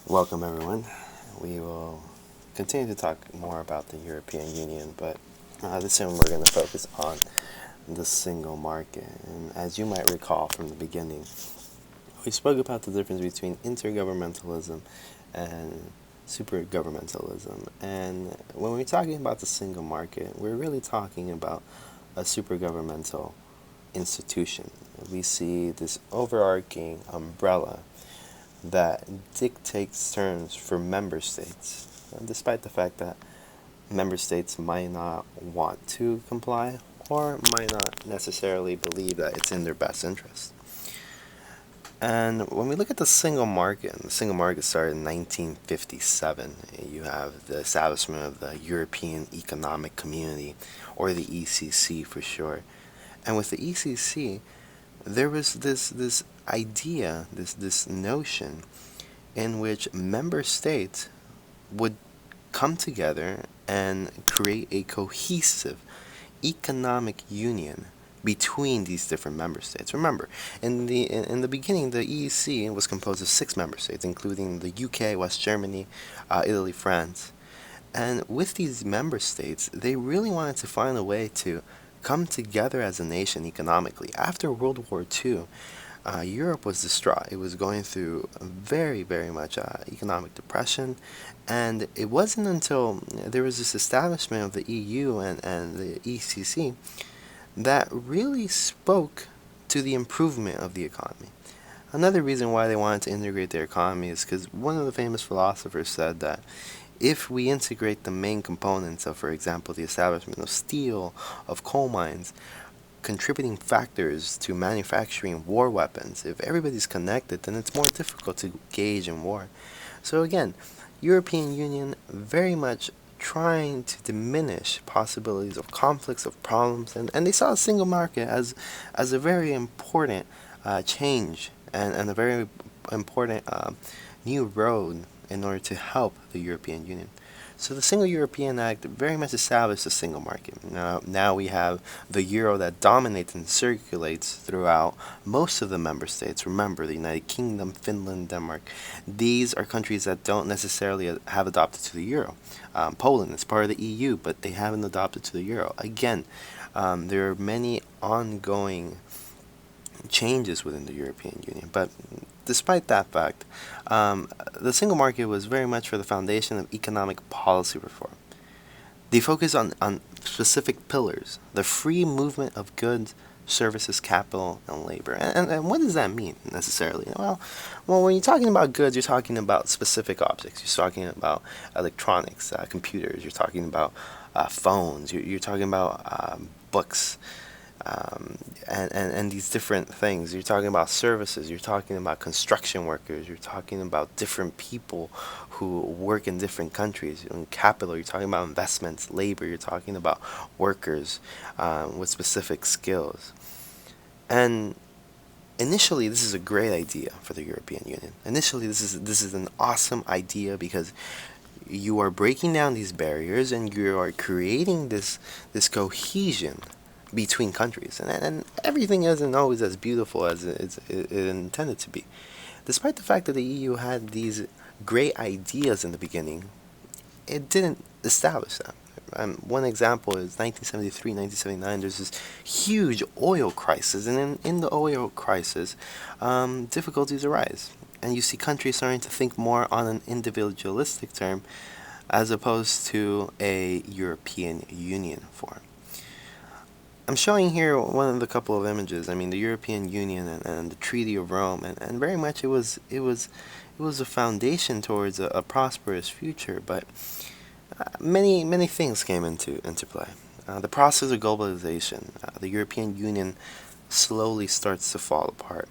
Welcome, everyone. We will continue to talk more about the European Union, but this time we're going to focus on the single market. And as you might recall from the beginning, we spoke about the difference between intergovernmentalism and supergovernmentalism. And when we're talking about the single market, we're really talking about a supergovernmental institution. We see this overarching umbrella that dictates terms for member states, despite the fact that member states might not want to comply or might not necessarily believe that it's in their best interest. And when we look at the single market started in 1957. You have the establishment of the European Economic Community, or the ECC for short. And with the ECC, there was this idea, this notion in which member states would come together and create a cohesive economic union between these different member states. Remember, in the beginning, the EEC was composed of 6 member states, including the UK, West Germany, Italy, France. And with these member states, they really wanted to find a way to come together as a nation economically. After World War II, Europe was distraught. It was going through very, very much economic depression, and it wasn't until there was this establishment of the EU and the ECC that really spoke to the improvement of the economy. Another reason why they wanted to integrate their economy is because one of the famous philosophers said that if we integrate the main components of, for example, the establishment of steel, of coal mines, contributing factors to manufacturing war weapons, if everybody's connected, then it's more difficult to engage in war. So again, European Union very much trying to diminish possibilities of conflicts, of problems, and they saw a single market as a very important change and a very important new road in order to help the European Union. So the Single European Act very much established a single market. Now we have the euro that dominates and circulates throughout most of the member states. Remember, the United Kingdom, Finland, Denmark. These are countries that don't necessarily have adopted to the euro. Poland is part of the EU, but they haven't adopted to the euro. Again, there are many ongoing changes within the European Union. But despite that fact, the single market was very much for the foundation of economic policy reform. They focus on specific pillars: the free movement of goods, services, capital, and labor. And what does that mean necessarily? Well, when you're talking about goods, you're talking about specific objects. You're talking about electronics, computers. You're talking about phones. You're talking about books, and these different things. You're talking about services, you're talking about construction workers, you're talking about different people who work in different countries. In capital, you're talking about investments, labor, you're talking about workers with specific skills. And initially, this is a great idea for the European Union. Initially, this is an awesome idea because you are breaking down these barriers and you are creating this cohesion between countries, and everything isn't always as beautiful as it intended to be. Despite the fact that the EU had these great ideas in the beginning, it didn't establish them. One example is 1973, 1979. There's this huge oil crisis, and in the oil crisis, difficulties arise, and you see countries starting to think more on an individualistic term as opposed to a European Union form. I'm showing here one of the couple of images. I mean, the European Union and the Treaty of Rome, and very much it was a foundation towards a prosperous future. But many things came into play. The process of globalization, the European Union slowly starts to fall apart.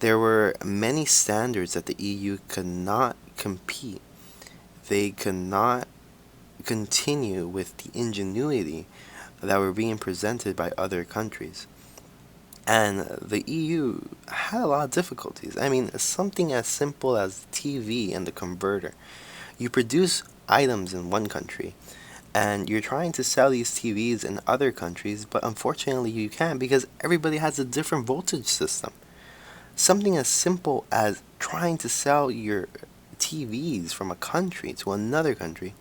There were many standards that the EU could not compete. They could not continue with the ingenuity that were being presented by other countries. And the EU had a lot of difficulties. I mean, something as simple as the TV and the converter. You produce items in one country, and you're trying to sell these TVs in other countries, but unfortunately you can't because everybody has a different voltage system. Something as simple as trying to sell your TVs from a country to another country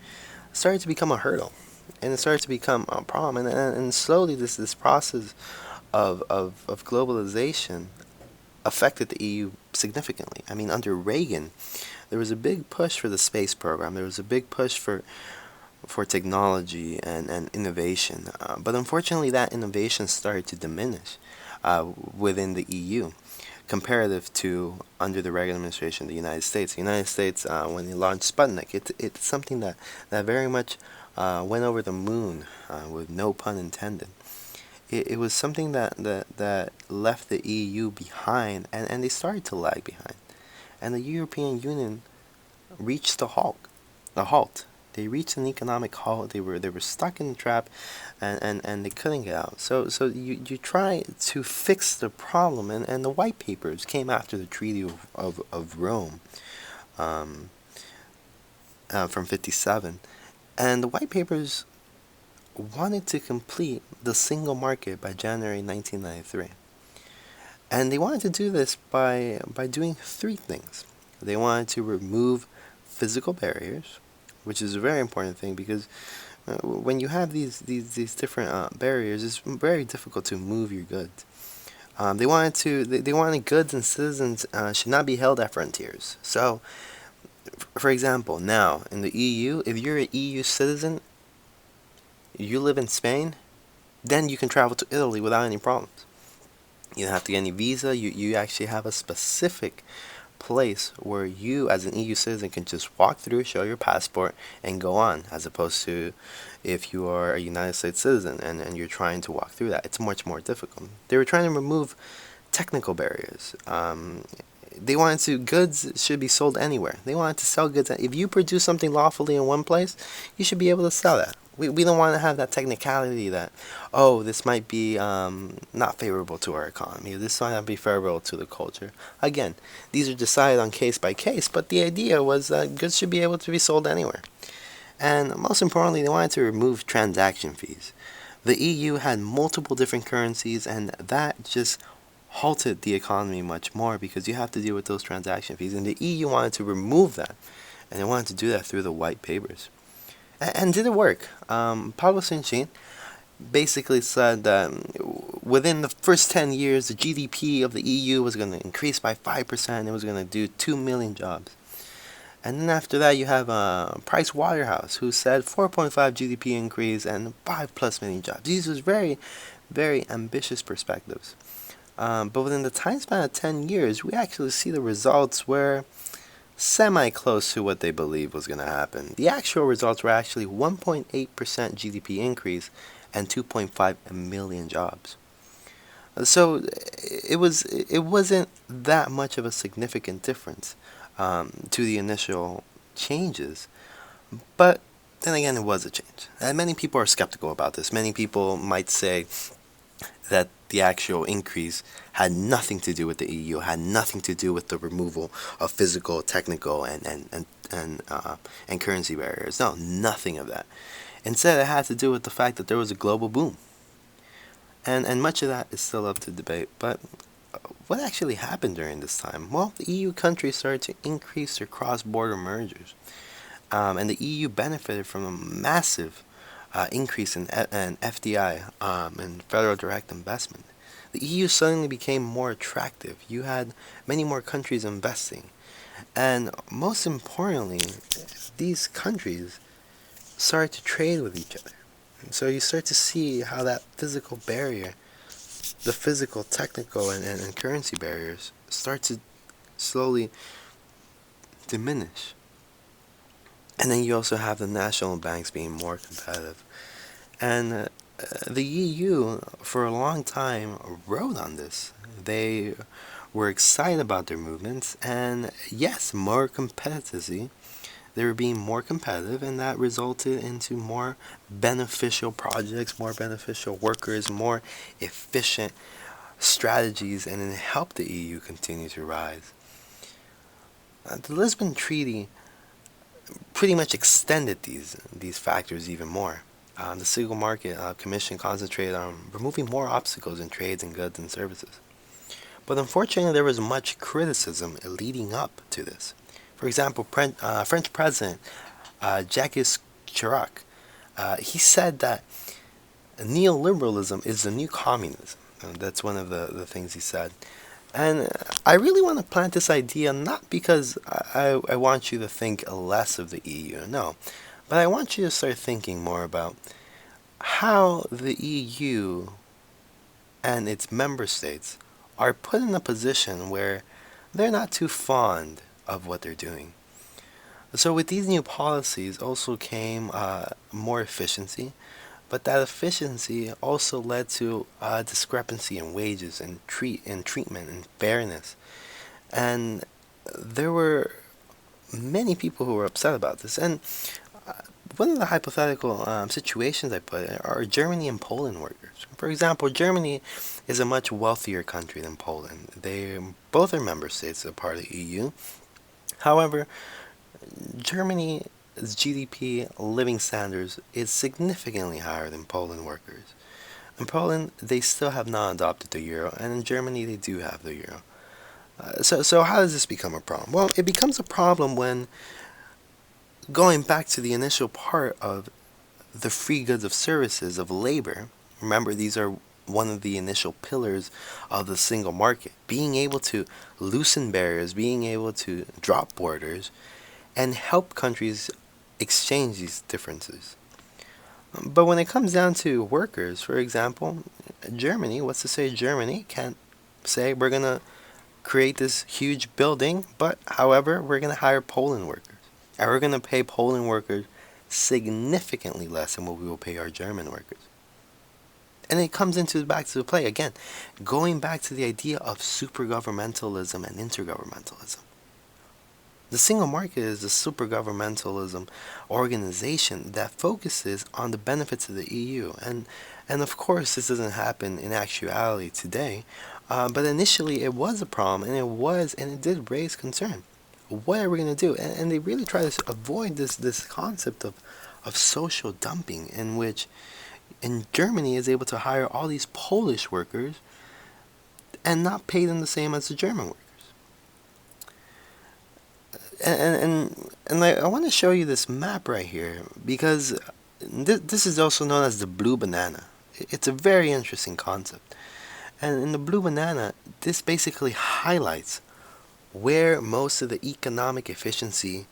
started to become a hurdle, and it started to become a problem. And slowly, this process of globalization affected the EU significantly. I mean, under Reagan, there was a big push for the space program. There was a big push for technology and innovation. But unfortunately, that innovation started to diminish within the EU comparative to under the Reagan administration, the United States. The United States, when they launched Sputnik, it's something that very much went over the moon, with no pun intended. It was something that left the EU behind, and they started to lag behind. And the European Union reached a halt. They reached an economic halt. They were stuck in the trap, and they couldn't get out. So you try to fix the problem, and the white papers came after the Treaty of Rome, from 57, and the white papers wanted to complete the single market by January 1993. And they wanted to do this by doing three things. They wanted to remove physical barriers, which is a very important thing, because when you have these different barriers, it's very difficult to move your goods. They wanted goods and citizens should not be held at frontiers. So, for example, now in the EU, if you're an EU citizen, you live in Spain, then you can travel to Italy without any problems. You don't have to get any visa. You actually have a specific place where you, as an EU citizen, can just walk through, show your passport, and go on, as opposed to if you are a United States citizen and you're trying to walk through that. It's much more difficult. They were trying to remove technical barriers. Goods should be sold anywhere. They wanted to sell goods. If you produce something lawfully in one place, you should be able to sell that. We don't want to have that technicality that, oh, this might be not favorable to our economy. This might not be favorable to the culture. Again, these are decided on case by case, but the idea was that goods should be able to be sold anywhere. And most importantly, they wanted to remove transaction fees. The EU had multiple different currencies, and that just halted the economy much more, because you have to deal with those transaction fees. And the EU wanted to remove that, and they wanted to do that through the white papers. And did it work? Pablo Sinchín basically said that within the first 10 years, the GDP of the EU was going to increase by 5%. It was going to do 2 million jobs. And then after that, you have Price Waterhouse, who said 4.5 GDP increase and 5+ million jobs. These was very, very ambitious perspectives. But within the time span of 10 years, we actually see the results were semi-close to what they believed was going to happen. The actual results were actually 1.8% GDP increase and 2.5 million jobs. So it wasn't that much of a significant difference to the initial changes, but then again, it was a change. And many people are skeptical about this. Many people might say that the actual increase had nothing to do with the EU, had nothing to do with the removal of physical, technical, and currency barriers. No, nothing of that. Instead, it had to do with the fact that there was a global boom. And much of that is still up to debate. But what actually happened during this time? Well, the EU countries started to increase their cross-border mergers. And the EU benefited from a massive increase in FDI, and federal direct investment. The EU suddenly became more attractive. You had many more countries investing. And most importantly, these countries started to trade with each other. And so you start to see how that physical barrier, the physical, technical, and currency barriers start to slowly diminish. And then you also have the national banks being more competitive. And the EU, for a long time, rode on this. They were excited about their movements, and yes, more competitively, they were being more competitive, and that resulted into more beneficial projects, more beneficial workers, more efficient strategies, and it helped the EU continue to rise. The Lisbon Treaty pretty much extended these factors even more. The Single Market Commission concentrated on removing more obstacles in trades in goods and services. But unfortunately, there was much criticism leading up to this. For example, French President Jacques Chirac, he said that neoliberalism is the new communism. That's one of the things he said. And I really want to plant this idea not because I want you to think less of the EU, no, but I want you to start thinking more about how the EU and its member states are put in a position where they're not too fond of what they're doing. So with these new policies also came more efficiency, but that efficiency also led to a discrepancy in wages and treatment and fairness. And there were many people who were upset about this. And one of the hypothetical situations I put are Germany and Poland workers. For example, Germany is a much wealthier country than Poland. They both are member states, a part of the EU. However, Germany's GDP living standards is significantly higher than Poland workers. In Poland, they still have not adopted the euro, and in Germany, they do have the euro. So how does this become a problem? Well, it becomes a problem when, going back to the initial part of the free goods of services of labor, remember these are one of the initial pillars of the single market. Being able to loosen barriers, being able to drop borders, and help countries exchange these differences. But when it comes down to workers, for example, Germany, what's to say Germany can't say we're going to create this huge building, but however, we're going to hire Poland workers. And we're going to pay Poland workers significantly less than what we will pay our German workers. And it comes back to the play again, going back to the idea of supergovernmentalism and intergovernmentalism. The single market is a supergovernmentalism organization that focuses on the benefits of the EU. And of course, this doesn't happen in actuality today, but initially it was a problem, and it did raise concern. What are we going to do? And they really try to avoid this concept of social dumping, in which in Germany is able to hire all these Polish workers and not pay them the same as the German workers. And I want to show you this map right here, because this is also known as the blue banana. It's a very interesting concept. And in the blue banana, this basically highlights where most of the economic efficiency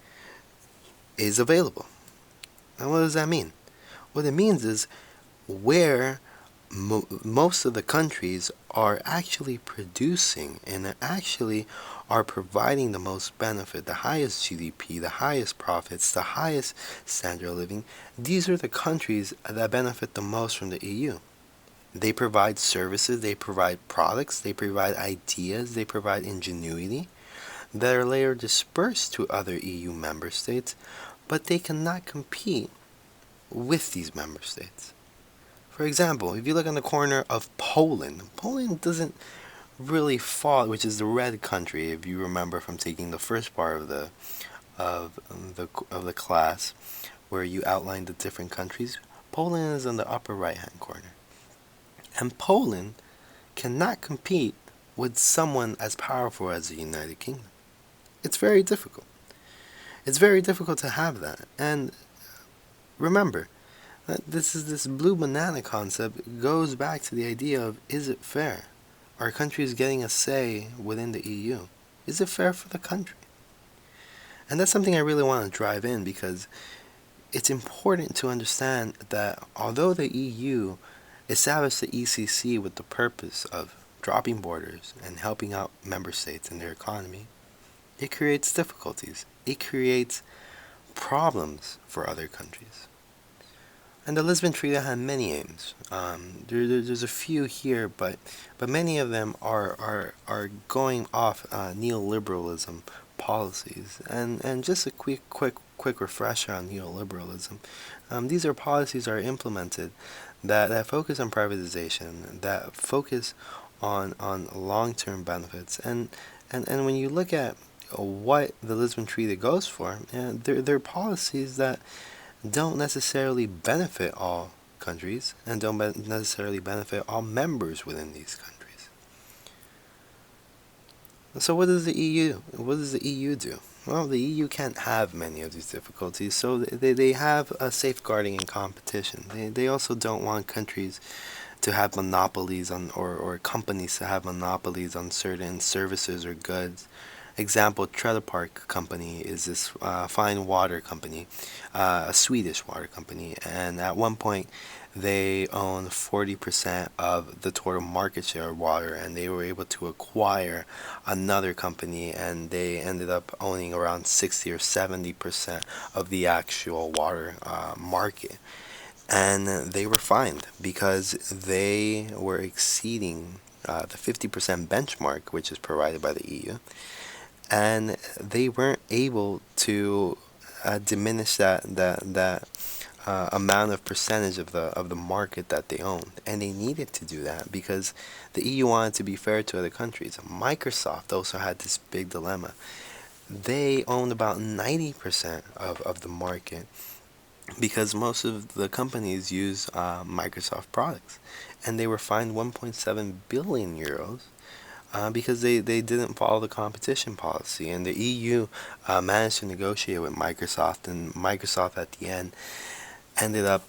is available. And what does that mean? What it means is where most of the countries are actually producing and actually are providing the most benefit, the highest GDP, the highest profits, the highest standard of living. These are the countries that benefit the most from the EU. They provide services, they provide products, they provide ideas, they provide ingenuity that are later dispersed to other EU member states, but they cannot compete with these member states. For example, if you look on the corner of Poland, Poland doesn't really fall, which is the red country, if you remember from taking the first part of the class, where you outlined the different countries. Poland is in the upper right-hand corner, and Poland cannot compete with someone as powerful as the United Kingdom. It's very difficult. It's very difficult to have that. And remember, this blue banana concept goes back to the idea of, is it fair? Are countries getting a say within the EU? Is it fair for the country? And that's something I really want to drive in, because it's important to understand that although the EU established the ECC with the purpose of dropping borders and helping out member states in their economy, it creates difficulties. It creates problems for other countries. And the Lisbon Treaty had many aims. There's a few here, but many of them are going off neoliberalism policies. And just a quick refresher on neoliberalism. These are policies that are implemented that focus on privatization, that focus on long-term benefits. And when you look at what the Lisbon Treaty goes for, they're policies that don't necessarily benefit all countries and don't necessarily benefit all members within these countries. So what does the EU? What does the EU do? Well, the EU can't have many of these difficulties, so they have a safeguarding and competition. They also don't want countries to have monopolies on, or companies to have monopolies on certain services or goods. Example, Trailer Park Company is this fine water company, a Swedish water company, and at one point they owned 40% of the total market share of water, and they were able to acquire another company, and they ended up owning around 60 or 70% of the actual water market. And they were fined because they were exceeding the 50% benchmark, which is provided by the EU, and they weren't able to diminish that amount of percentage of the market that they owned, and they needed to do that because the EU wanted to be fair to other countries. Microsoft also had this big dilemma. They owned about 90% of the market because most of the companies use Microsoft products, and they were fined 1.7 billion euros because they didn't follow the competition policy. And the EU managed to negotiate with Microsoft, and Microsoft at the end ended up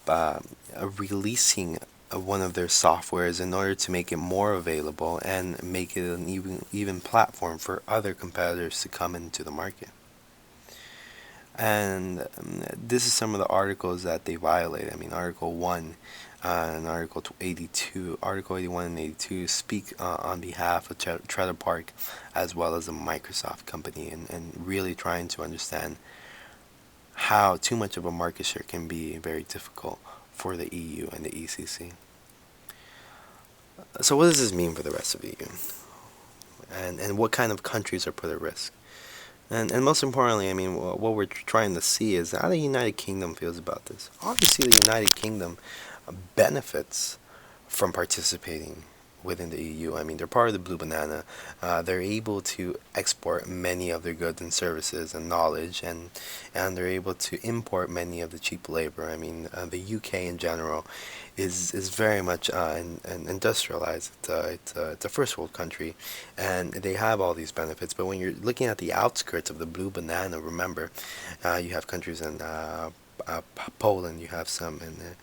releasing one of their softwares in order to make it more available and make it an even platform for other competitors to come into the market. And this is some of the articles that they violate. I mean, Article 1 and Article 82, Article 81 and 82 speak on behalf of Trailer Park as well as the Microsoft company, and really trying to understand how too much of a market share can be very difficult for the EU and the ECC. So what does this mean for the rest of the EU? And what kind of countries are put at risk? And most importantly, I mean, what we're trying to see is how the United Kingdom feels about this. Obviously, the United Kingdom benefits from participating within the EU. I mean, they're part of the Blue Banana. They're able to export many of their goods and services and knowledge, and they're able to import many of the cheap labor. I mean, the UK in general is very much industrialized. It's a first world country, and they have all these benefits. But when you're looking at the outskirts of the Blue Banana, remember, you have countries in Poland, you have some in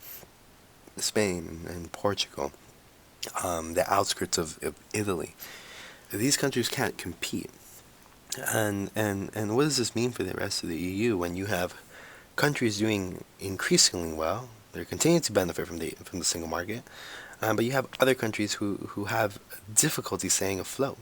Spain and Portugal, the outskirts of Italy. These countries can't compete. And what does this mean for the rest of the EU when you have countries doing increasingly well? They're continuing to benefit from the single market, but you have other countries who have difficulty staying afloat.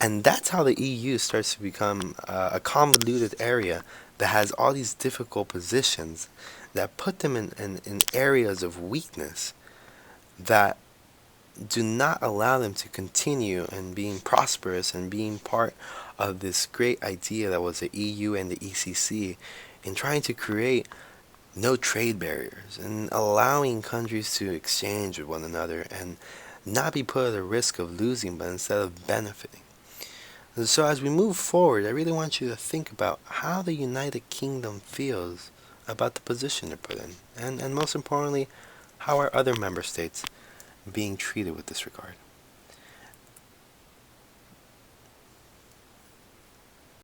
And that's how the EU starts to become a convoluted area that has all these difficult positions that put them in areas of weakness that do not allow them to continue and being prosperous and being part of this great idea that was the EU and the ECC in trying to create no trade barriers and allowing countries to exchange with one another and not be put at a risk of losing but instead of benefiting. So as we move forward, I really want you to think about how the United Kingdom feels about the position they're put in, and most importantly, how are other member states being treated with this regard.